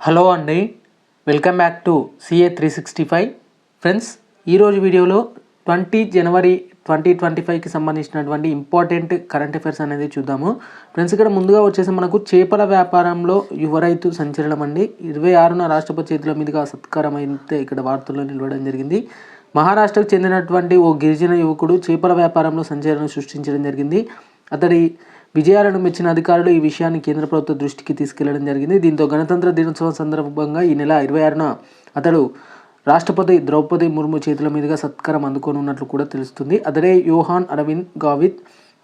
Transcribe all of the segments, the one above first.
Hello అండి, welcome back to CA 365 friends. ఈరోజు వీడియోలో 20 జనవరి 2025కి సంబంధించినటువంటి ఇంపార్టెంట్ కరెంట్ అఫైర్స్ అనేది చూద్దాము. ఫ్రెండ్స్, ఇక్కడ ముందుగా వచ్చేసి మనకు చేపల వ్యాపారంలో యువ రైతు సంచలనం అండి. 26న రాష్ట్రపతి చేతుల మీదుగా సత్కారం అయితే ఇక్కడ వార్తల్లో నిలవడం జరిగింది. మహారాష్ట్రకు చెందినటువంటి ఓ గిరిజన యువకుడు చేపల వ్యాపారంలో సంచలనం సృష్టించడం జరిగింది. అతడి విజయాలను మెచ్చిన అధికారులు ఈ విషయాన్ని కేంద్ర ప్రభుత్వ దృష్టికి తీసుకెళ్లడం జరిగింది. దీంతో గణతంత్ర దినోత్సవం సందర్భంగా ఈ నెల 26న అతడు రాష్ట్రపతి ద్రౌపది ముర్ము చేతుల మీదుగా సత్కారం అందుకోనున్నట్లు కూడా తెలుస్తుంది. అతడే యోహాన్ అరవింద్ గావిత్.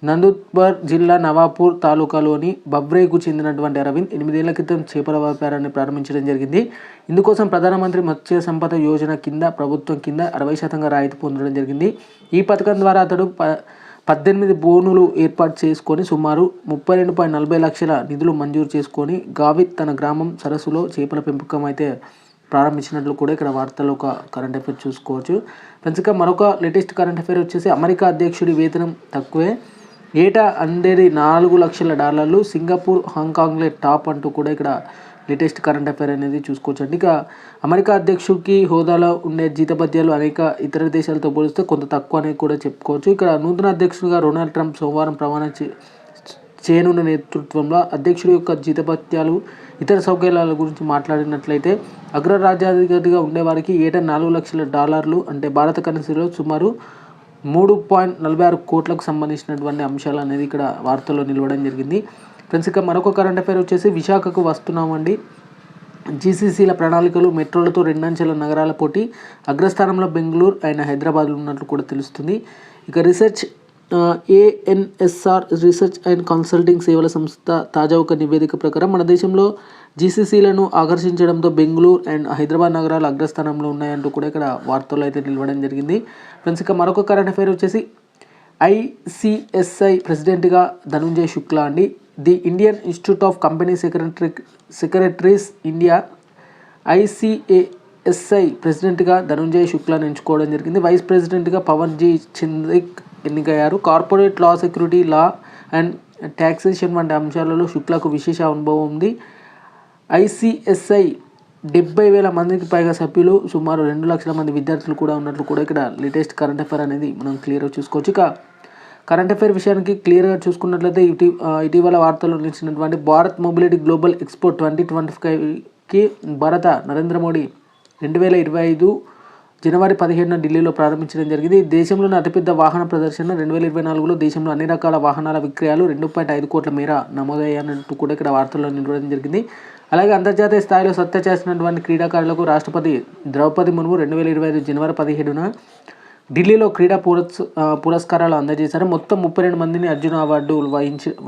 నందూర్బార్ జిల్లా నవాపూర్ తాలూకాలోని బబ్రేకు చెందినటువంటి అరవింద్ 8 ఏళ్ల క్రితం చేపల వ్యాపారాన్ని ప్రారంభించడం జరిగింది. ఇందుకోసం ప్రధానమంత్రి మత్స్య సంపద యోజన కింద ప్రభుత్వం కింద 60% రాయితీ పొందడం జరిగింది. ఈ పథకం ద్వారా అతడు 18 బోనులు ఏర్పాటు చేసుకొని సుమారు 32.40 లక్షల నిధులు మంజూరు చేసుకొని గావిత్ తన గ్రామం సరస్సులో చేపల పెంపకం అయితే ప్రారంభించినట్లు కూడా ఇక్కడ వార్తల్లో ఒక కరెంట్ అఫైర్ చూసుకోవచ్చు. ఫ్రెండ్స్, ఇక మరొక లేటెస్ట్ కరెంట్ అఫైర్ వచ్చేసి అమెరికా అధ్యక్షుడి వేతనం తక్కువే, ఏటా అందేది $4 లక్షల, సింగపూర్ హాంకాంగ్లే టాప్ అంటూ కూడా ఇక్కడ లేటెస్ట్ కరెంట్ అఫైర్ అనేది చూసుకోవచ్చు అండి. ఇక అమెరికా అధ్యక్షుడికి హోదాలో ఉండే జీతభత్యాలు అనేక ఇతర దేశాలతో పోలిస్తే కొంత తక్కువ అనేది కూడా చెప్పుకోవచ్చు. ఇక్కడ నూతన అధ్యక్షుడిగా డొనాల్డ్ ట్రంప్ సోమవారం ప్రమాణం చేయనున్న నేతృత్వంలో అధ్యక్షుడి యొక్క జీతభత్యాలు ఇతర సౌకర్యాల గురించి మాట్లాడినట్లయితే అగ్ర రాజ్యాధికారిగా ఉండేవారికి ఏటా $4 లక్షల అంటే భారత కరెన్సీలో సుమారు 3.46 కోట్లకు సంబంధించినటువంటి అంశాలు అనేది ఇక్కడ వార్తల్లో నిలవడం జరిగింది. ఫ్రెండ్స్, ఇక మరొక కరెంట్ అఫైర్ వచ్చేసి విశాఖకు వస్తున్నామండి. GCCల ప్రణాళికలు మెట్రోలతో 2 అంచెల నగరాల పోటీ, అగ్రస్థానంలో బెంగళూరు అండ్ హైదరాబాద్లో ఉన్నట్లు కూడా తెలుస్తుంది. ఇక research ANSR research and consulting సేవల సంస్థ తాజా ఒక నివేదిక ప్రకారం మన దేశంలో GCCలను ఆకర్షించడంతో బెంగళూరు అండ్ హైదరాబాద్ నగరాలు అగ్రస్థానంలో ఉన్నాయంటూ కూడా ఇక్కడ వార్తలు అయితే నిలవడం జరిగింది. ఫ్రెండ్స్, ఇక మరొక కరెంట్ అఫైర్ వచ్చేసి ICSI ప్రెసిడెంట్గా ధనుంజయ్ శుక్లా అండి. The Indian institute of company secretaries India ICSI ప్రెసిడెంట్గా ధనుంజయ్ శుక్లాను ఎంచుకోవడం జరిగింది. వైస్ ప్రెసిడెంట్గా పవన్ జీ చంద్రిక్ ఎన్నికయ్యారు. Corporate law, security law and taxation వంటి అంశాలలో శుక్లాకు విశేష అనుభవం ఉంది. ICSI 70,000 మందికి పైగా సభ్యులు, సుమారు 2 లక్షల మంది విద్యార్థులు కూడా ఉన్నట్లు కూడా ఇక్కడ లేటెస్ట్ కరెంట్ అఫైర్ అనేది మనం క్లియర్గా చూసుకోవచ్చు. ఇక కరెంట్ అఫైర్ విషయానికి క్లియర్గా చూసుకున్నట్లయితే ఇటీవల వార్తల్లో నిలిచినటువంటి భారత్ మొబిలిటీ గ్లోబల్ ఎక్స్పో 2025కి భారత నరేంద్ర మోడీ 2025 జనవరి 17న ఢిల్లీలో ప్రారంభించడం జరిగింది. దేశంలోని అతిపెద్ద వాహన ప్రదర్శన 2024లో దేశంలో అన్ని రకాల వాహనాల విక్రయాలు 2.5 కోట్ల మేర నమోదయ్యానంటూ కూడా ఇక్కడ వార్తల్లో నిలవడం జరిగింది. అలాగే అంతర్జాతీయ స్థాయిలో సత్తా చేసినటువంటి క్రీడాకారులకు రాష్ట్రపతి ద్రౌపది ముర్ము 2025 జనవరి 17న ఢిల్లీలో క్రీడా పురస్కారాలు అందజేశారు. మొత్తం 32 మందిని అర్జున అవార్డు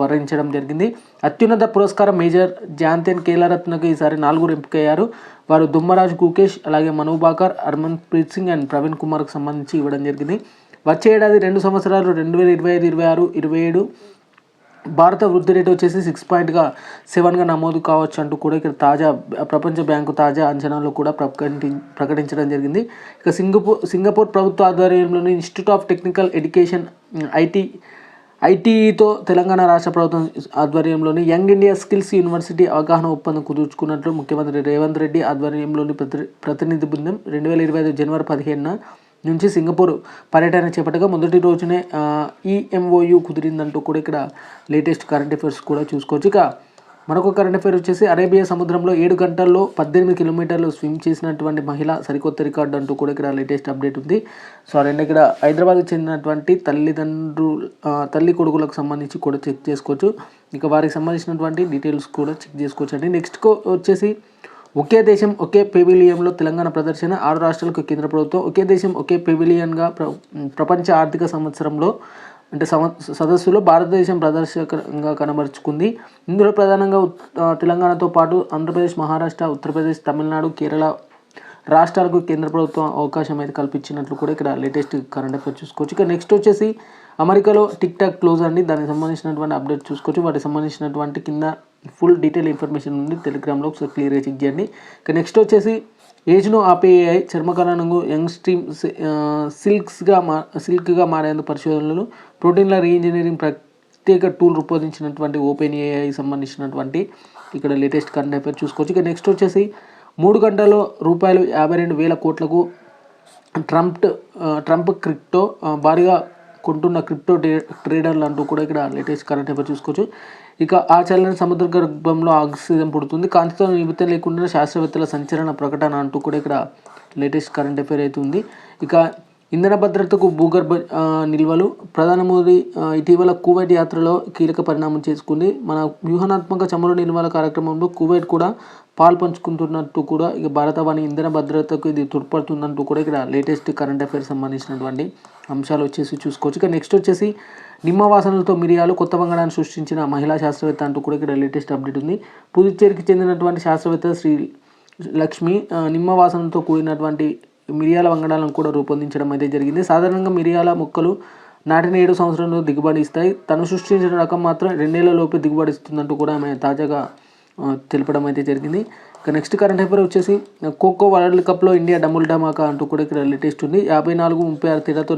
వరించడం జరిగింది. అత్యున్నత పురస్కారం మేజర్ ధ్యాన్చంద్ ఖేల్రత్నకు ఈసారి 4 ఎంపికయ్యారు. వారు దుమ్మరాజ్ కుకేష్, అలాగే మను భాకర్, హర్మన్ప్రీత్ సింగ్ అండ్ ప్రవీణ్ కుమార్కు సంబంధించి ఇవ్వడం జరిగింది. వచ్చే ఏడాది 2 సంవత్సరాలు 2025, 26, 27 భారత వృద్ధి రేటు వచ్చేసి 6.7గా నమోదు కావచ్చు అంటూ కూడా ఇక్కడ ప్రపంచ బ్యాంకు తాజా అంచనాలు కూడా ప్రకటించడం జరిగింది. ఇక సింగపూర్ ప్రభుత్వ ఆధ్వర్యంలోని ఇన్స్టిట్యూట్ ఆఫ్ టెక్నికల్ ఎడ్యుకేషన్ ITEతో తెలంగాణ రాష్ట్ర ప్రభుత్వం ఆధ్వర్యంలోని యంగ్ ఇండియా స్కిల్స్ యూనివర్సిటీ అవగాహన ఒప్పందం కుదుర్చుకున్నట్లు ముఖ్యమంత్రి రేవంత్ రెడ్డి ఆధ్వర్యంలోని ప్రతినిధి బృందం 2025 జనవరి 15న నుంచి సింగపూర్ పర్యటన చేపట్టగా మొదటి రోజునే ఈ MOU కుదిరిందంటూ కూడా ఇక్కడ లేటెస్ట్ కరెంట్ అఫైర్స్ కూడా చూసుకోవచ్చు. ఇక మరొక కరెంట్ అఫైర్ వచ్చేసి అరేబియా సముద్రంలో 7 గంటల్లో 18 కిలోమీటర్లు స్విమ్ చేసినటువంటి మహిళ సరికొత్త రికార్డు అంటూ కూడా ఇక్కడ లేటెస్ట్ అప్డేట్ ఉంది. సో అండ్ ఇక్కడ హైదరాబాద్కి చెందినటువంటి తల్లి కొడుకులకు సంబంధించి కూడా చెక్ చేసుకోవచ్చు. ఇక వారికి సంబంధించినటువంటి డీటెయిల్స్ కూడా చెక్ చేసుకోవచ్చు అండి. నెక్స్ట్ వచ్చేసి ఒకే దేశం ఒకే పెవిలియన్లో తెలంగాణ ప్రదర్శన, 6 రాష్ట్రాలకు కేంద్ర ప్రభుత్వం ఒకే దేశం ఒకే పెవిలియన్గా ప్రపంచ ఆర్థిక సంవత్సరంలో అంటే సదస్సులో భారతదేశం ప్రదర్శకంగా కనబరుచుకుంది. ఇందులో ప్రధానంగా తెలంగాణతో పాటు ఆంధ్రప్రదేశ్, మహారాష్ట్ర, ఉత్తరప్రదేశ్, తమిళనాడు, కేరళ రాష్ట్రాలకు కేంద్ర ప్రభుత్వం అవకాశం అయితే కల్పించినట్లు కూడా ఇక్కడ లేటెస్ట్ కరెంట్ అఫైర్ చూసుకోవచ్చు. ఇక నెక్స్ట్ వచ్చేసి అమెరికాలో టిక్టాక్ క్లోజ్ అండి. దానికి సంబంధించినటువంటి అప్డేట్ చూసుకోవచ్చు. వాటికి సంబంధించినటువంటి కింద ఫుల్ డీటెయిల్ ఇన్ఫర్మేషన్ ఉంది, టెలిగ్రామ్లో ఒకసారి క్లియర్గా చెక్ చేయండి. ఇక నెక్స్ట్ వచ్చేసి ఏజ్ను ఆపే AI చర్మకణాలను యంగ్ స్ట్రీమ్ సిల్క్గా మారేందుకు పరిశోధనలు, ప్రోటీన్ల రీఇంజనీరింగ్ ప్రత్యేక టూల్ రూపొందించినటువంటి OpenAI సంబంధించినటువంటి ఇక్కడ లేటెస్ట్ కరెంట్ అఫైర్ చూసుకోవచ్చు. ఇక నెక్స్ట్ వచ్చేసి 3 గంటల్లో రూపాయలు 52,000 కోట్లకు ట్రంప్ క్రిప్టో భారీగా కొంటున్న క్రిప్టో ట్రేడర్లు అంటూ కూడా ఇక్కడ లేటెస్ట్ కరెంట్ అఫైర్ చూసుకోవచ్చు. ఇక ఆ చల్లని సముద్ర గర్భంలో ఆక్సిజన్ పుడుతుంది, కాంతితో నిమిత్తం లేకుండా శాస్త్రవేత్తల సంచలన ప్రకటన అంటూ కూడా ఇక్కడ లేటెస్ట్ కరెంట్ అఫైర్ అయితే ఉంది. ఇక ఇంధన భద్రతకు భూగర్భ నిల్వలు, ప్రధాని మోదీ ఇటీవల కువైట్ యాత్రలో కీలక పరిణామం చేసుకుంది. మన వ్యూహాత్మక చమురు నిల్వల కార్యక్రమంలో కువైట్ కూడా పాలు పంచుకుంటున్నట్టు కూడా ఇక భారతవాణి ఇంధన భద్రతకు ఇది తోడ్పడుతుందంటూ కూడా ఇక్కడ లేటెస్ట్ కరెంట్ అఫైర్ సంబంధించినటువంటి అంశాలు వచ్చేసి చూసుకోవచ్చు. ఇక నెక్స్ట్ వచ్చేసి నిమ్మ వాసనలతో మిరియాలు కొత్త వంగడాన్ని సృష్టించిన మహిళా శాస్త్రవేత్త అంటూ కూడా ఇక్కడ లేటెస్ట్ అప్డేట్ ఉంది. పుదుచ్చేరికి చెందినటువంటి శాస్త్రవేత్త శ్రీ లక్ష్మి నిమ్మ వాసనతో కూడినటువంటి మిరియాల వంగడాలను కూడా రూపొందించడం అయితే జరిగింది. సాధారణంగా మిరియాల మొక్కలు నాటిన 7 సంవత్సరాల్లో దిగుబడి ఇస్తాయి. తను సృష్టించిన రకం మాత్రం 2 ఏళ్లలోపే దిగుబడి ఇస్తుందంటూ కూడా ఆమె తాజాగా తెలపడం అయితే జరిగింది. ఇక నెక్స్ట్ కరెంట్ అఫైర్ వచ్చేసి ఖోఖో వరల్డ్ కప్లో ఇండియా డబుల్ ధమాకా అంటూ కూడా ఇక్కడ లేటెస్ట్ ఉంది. 54-36 తేడాతో